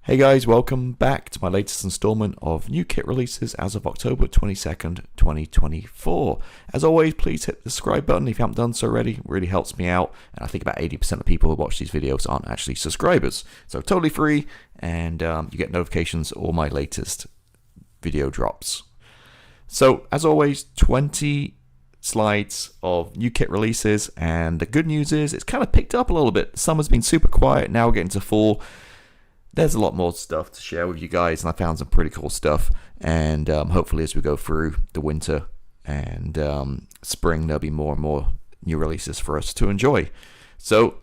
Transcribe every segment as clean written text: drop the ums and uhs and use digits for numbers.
Hey guys, welcome back to my latest installment of new kit releases as of October 22nd, 2024. As always, please hit the subscribe button if you haven't done so already. It really helps me out, and I think about 80% of people who watch these videos aren't actually subscribers. So totally free, and you get notifications all my latest video drops. So as always, 20 slides of new kit releases, and the good news is it's kind of picked up a little bit. Summer's been super quiet, now we're getting to fall. There's a lot more stuff to share with you guys, and I found some pretty cool stuff. And hopefully as we go through the winter and spring, there'll be more and more new releases for us to enjoy. So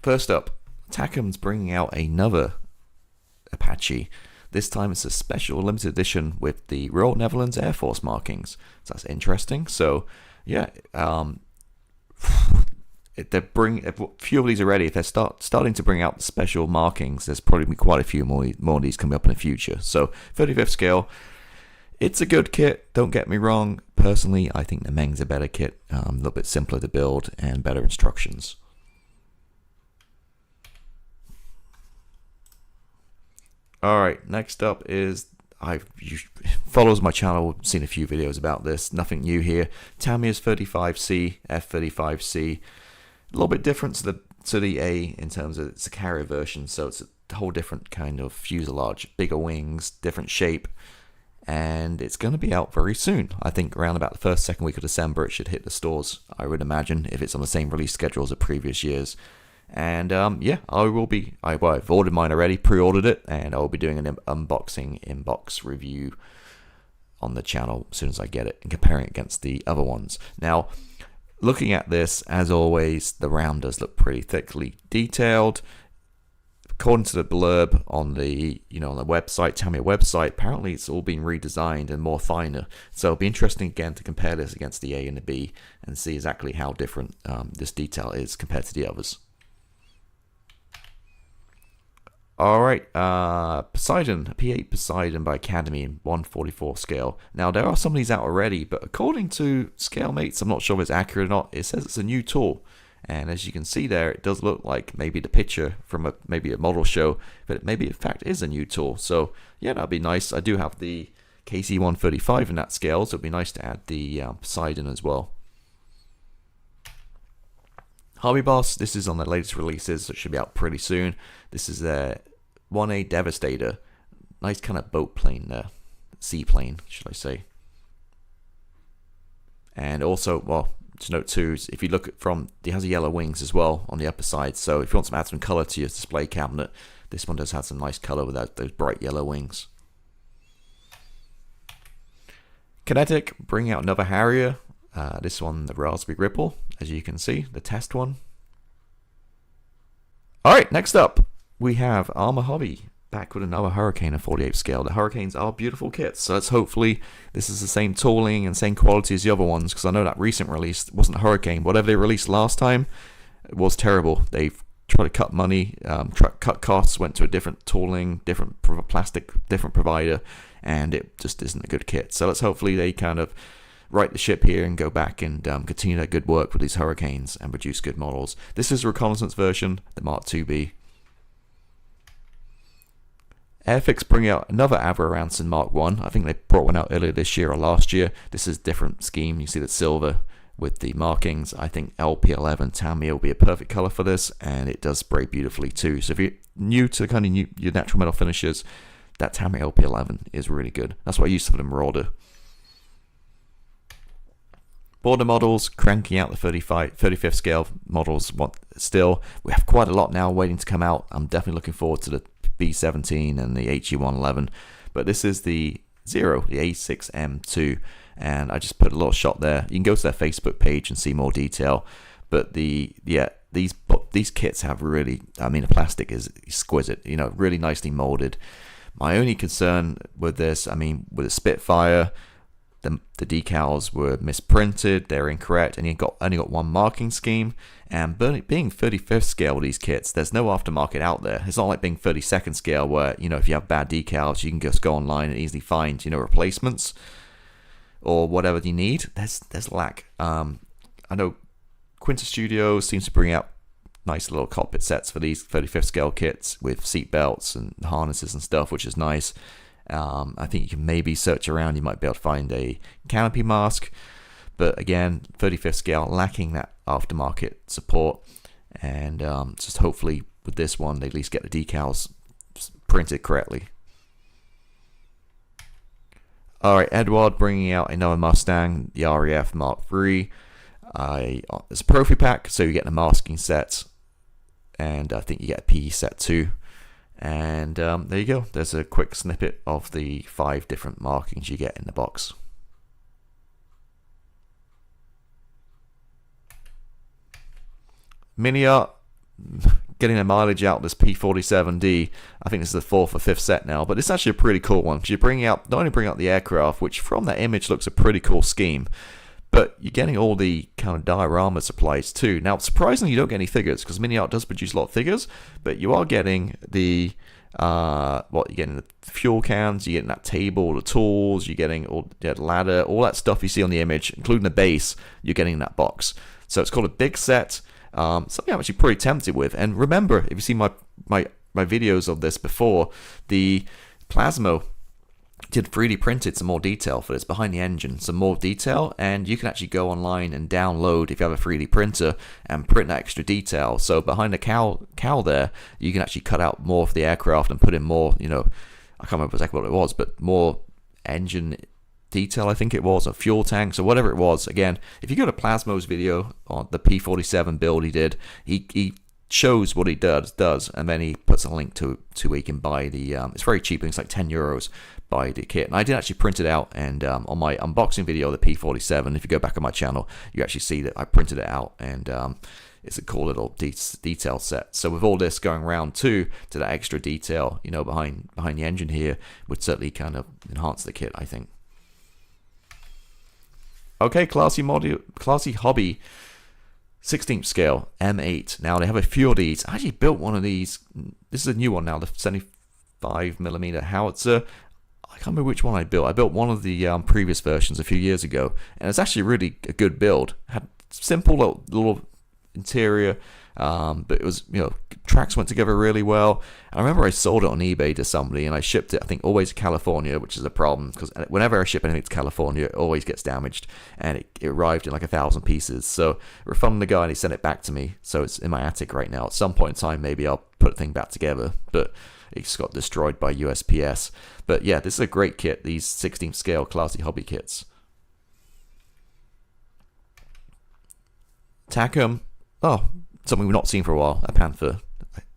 first up, Takom's bringing out another Apache. This time it's a special limited edition with the Royal Netherlands Air Force markings. So that's interesting. So yeah, a few of these already. If they're starting to bring out the special markings, there's probably be quite a few more of these coming up in the future. So 35th scale, it's a good kit, don't get me wrong. Personally, I think the Meng's a better kit, a little bit simpler to build and better instructions. Alright, next up is, follows my channel, seen a few videos about this, nothing new here. Tamiya's 35C, F35C. A little bit different to the A in terms of it's a carrier version, so it's a whole different kind of fuselage, bigger wings, different shape, and it's going to be out very soon. I think around about the first, second week of December it should hit the stores, I would imagine, if it's on the same release schedule as the previous years. And yeah, I've ordered mine already, pre-ordered it, and I'll be doing an unboxing in-box review on the channel as soon as I get it and comparing it against the other ones. Now, looking at this, as always, the round does look pretty thickly detailed. According to the blurb on the on the website, Tamiya website, apparently it's all been redesigned and more finer. So it'll be interesting again to compare this against the A and the B and see exactly how different this detail is compared to the others. Alright, Poseidon, P8 Poseidon by Academy in 1/44 scale. Now, there are some of these out already, but according to ScaleMates, I'm not sure if it's accurate or not, it says it's a new tool. And as you can see there, it does look like maybe the picture from maybe a model show, but maybe in fact is a new tool. So yeah, that'd be nice. I do have the KC135 in that scale, so it'd be nice to add the Poseidon as well. Hobby Boss, this is on the latest releases, so it should be out pretty soon. This is their 1A Devastator. Nice kind of boat plane there. Seaplane, should I say. And also, well, to note too, is if you look at it has yellow wings as well on the upper side. So if you want to add some color to your display cabinet, this one does have some nice color with those bright yellow wings. Kinetic, bringing out another Harrier. This one, the Raspberry Ripple, as you can see, the test one. Alright, next up, we have Arma Hobby, back with another Hurricane of 48th scale. The Hurricanes are beautiful kits, so let's hopefully this is the same tooling and same quality as the other ones, because I know that recent release wasn't Hurricane. Whatever they released last time, it was terrible. They've tried to cut money, cut costs, went to a different tooling, different plastic, different provider, and it just isn't a good kit. So let's hopefully they kind of right the ship here and go back and continue their good work with these Hurricanes and produce good models. This is a reconnaissance version, the Mark IIB. Airfix bring out another Avro Ranson Mark I. I think they brought one out earlier this year or last year. This is a different scheme. You see the silver with the markings. I think LP11 Tamiya will be a perfect color for this, and it does spray beautifully too. So if you're new to kind of your natural metal finishes, that Tamiya LP11 is really good. That's what I used for the Marauder. Border models, cranking out the 35th scale models still. We have quite a lot now waiting to come out. I'm definitely looking forward to the B17 and the HE111. But this is the Zero, the A6M2. And I just put a little shot there. You can go to their Facebook page and see more detail. But these kits have really, the plastic is exquisite. Really nicely molded. My only concern with this, with the Spitfire, the decals were misprinted, they're incorrect, and you only got one marking scheme. And being 35th scale with these kits, there's no aftermarket out there. It's not like being 32nd scale where, if you have bad decals, you can just go online and easily find, replacements or whatever you need. There's lack. I know Quinta Studios seems to bring out nice little cockpit sets for these 35th scale kits with seat belts and harnesses and stuff, which is nice. I think you can maybe search around, you might be able to find a canopy mask, but again, 35th scale lacking that aftermarket support, and just hopefully with this one they at least get the decals printed correctly. Alright, Eduard bringing out another Mustang, the RAF Mark III. It's a ProfiPack, so you get the masking set, and I think you get a PE set too. And there you go, there's a quick snippet of the 5 different markings you get in the box. MiniArt, getting the mileage out this P47D. I think this is the 4th or 5th set now, but it's actually a pretty cool one. You're bringing out, not only bring out the aircraft, which from that image looks a pretty cool scheme, but you're getting all the kind of diorama supplies too. Now, surprisingly, you don't get any figures, because MiniArt does produce a lot of figures, but you are getting the you're getting the fuel cans, you're getting that table, the tools, you're getting all the ladder, all that stuff you see on the image, including the base, you're getting in that box. So it's called a big set. Something I'm actually pretty tempted with. And remember, if you've seen my videos of this before, the Plasmo did 3D printed some more detail for this behind the engine, some more detail, and you can actually go online and download, if you have a 3D printer, and print that extra detail. So behind the cowl there, you can actually cut out more of the aircraft and put in more, I can't remember exactly what it was, but more engine detail, I think it was, or fuel tanks or whatever it was. Again, if you go to Plasmo's video on the P47 build he did, he shows what he does, and then he puts a link to where you can buy the it's very cheap, it's like €10, buy the kit. And I did actually print it out, and on my unboxing video of the P47, if you go back on my channel, you actually see that I printed it out, and it's a cool little detail set. So with all this going around too, to that extra detail, behind the engine here, would certainly kind of enhance the kit, I think. Okay, classy hobby, 16th scale, M8. Now they have a few of these. I actually built one of these. This is a new one now, the 75mm howitzer. I can't remember which one I built. I built one of the previous versions a few years ago, and it's actually really a good build. Had simple little interior, but it was, tracks went together really well. And I remember I sold it on eBay to somebody, and I shipped it, I think, always to California, which is a problem, because whenever I ship anything to California, it always gets damaged, and it arrived in like 1,000 pieces. So I refunded the guy, and he sent it back to me. So it's in my attic right now. At some point in time, maybe I'll put the thing back together, but it just got destroyed by USPS. But yeah, this is a great kit, these 16th scale classy hobby kits. Takom, something we've not seen for a while, a Panther.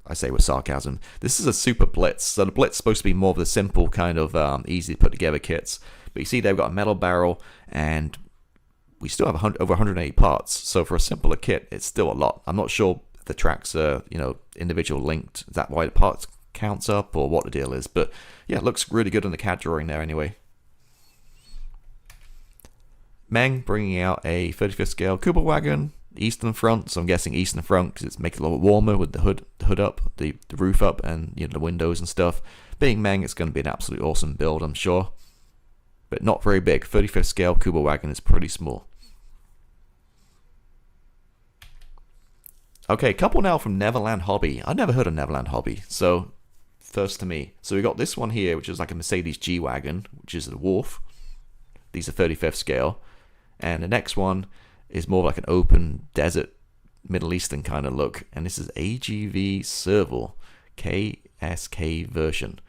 I say with sarcasm. This is a Super Blitz. So the Blitz is supposed to be more of the simple kind of easy to put together kits. But you see they've got a metal barrel, and we still have over 180 parts. So for a simpler kit, it's still a lot. I'm not sure if the tracks are, individual linked. Is that why the parts counts up, or what the deal is? But yeah, it looks really good on the CAD drawing there anyway. Meng bringing out a 35th scale Kuba wagon. Eastern front, so I'm guessing eastern front because it's making it a little bit warmer with the hood up, the roof up, and the windows and stuff. Being Meng, it's going to be an absolutely awesome build, I'm sure, but not very big. 35th scale Kuba wagon is pretty small. Okay, a couple now from Neverland Hobby. I've never heard of Neverland Hobby, so first to me. So we got this one here, which is like a Mercedes G-Wagon, which is the Wolf. These are 35th scale, and the next one is more like an open desert Middle Eastern kind of look, and this is AGV Serval KSK version.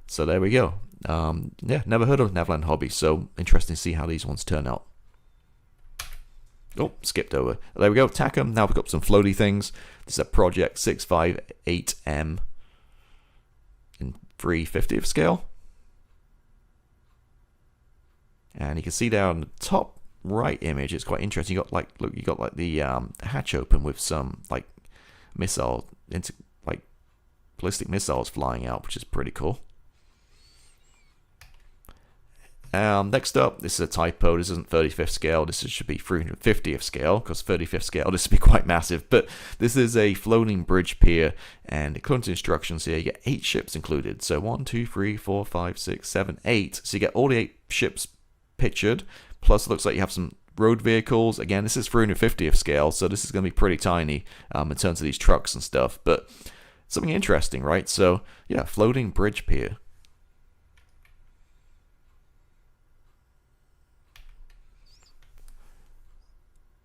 So there we go. Yeah, never heard of Neverland Hobby, so interesting to see how these ones turn out. Oh, skipped over. There we go, Takom. Now we've got some floaty things. This is a Project 658M in 3/50th scale, and you can see down the top right image, it's quite interesting. You got like the hatch open with some like ballistic missiles flying out, which is pretty cool. Next up, this is a typo. This isn't 35th scale. This should be 350th scale, because 35th scale, this would be quite massive. But this is a floating bridge pier, and according to instructions here, you get 8 ships included. So 1, 2, 3, 4, 5, 6, 7, 8. So you get all the 8 ships pictured. Plus, it looks like you have some road vehicles. Again, this is 350th scale, so this is going to be pretty tiny in terms of these trucks and stuff, but something interesting, right? So yeah, floating bridge pier.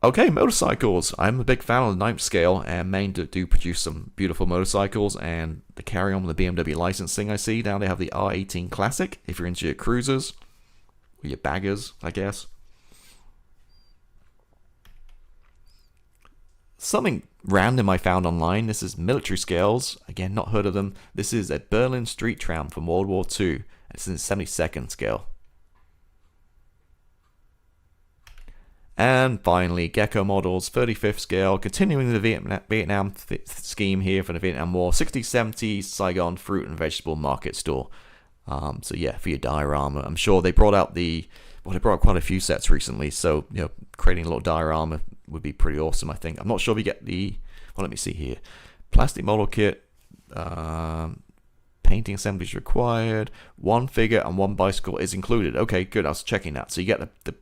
Okay, motorcycles. I'm a big fan of the 9th scale, and Meng do produce some beautiful motorcycles, and to carry on with the BMW licensing I see, now they have the R18 Classic, if you're into your cruisers, or your baggers, I guess. Something random I found online, this is military scales, again, not heard of them. This is a Berlin street tram from World War II, it's in 72nd scale. And finally, Gecko models, 35th scale, continuing the Vietnam scheme here for the Vietnam War, 60-70 Saigon fruit and vegetable market store. So yeah, for your diorama, I'm sure they brought out they brought out quite a few sets recently, so you know, creating a little diorama would be pretty awesome, I think. I'm not sure if you get the, well, let me see here, plastic model kit, painting assemblies required, 1 figure and 1 bicycle is included. Okay, good, I was checking that. So you get the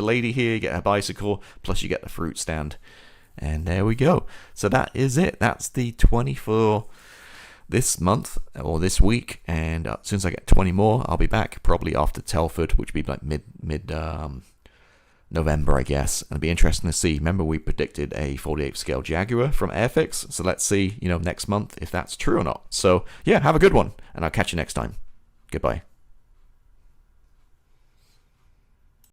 lady here, you get her bicycle, plus you get the fruit stand, and there we go. So that is it. That's the 20 for this month or this week, and as soon as I get 20 more, I'll be back probably after Telford, which will be like mid November, I guess. And it'll be interesting to see. Remember, we predicted a 48 scale Jaguar from Airfix, so let's see, you know, next month if that's true or not. So yeah, have a good one, and I'll catch you next time. Goodbye.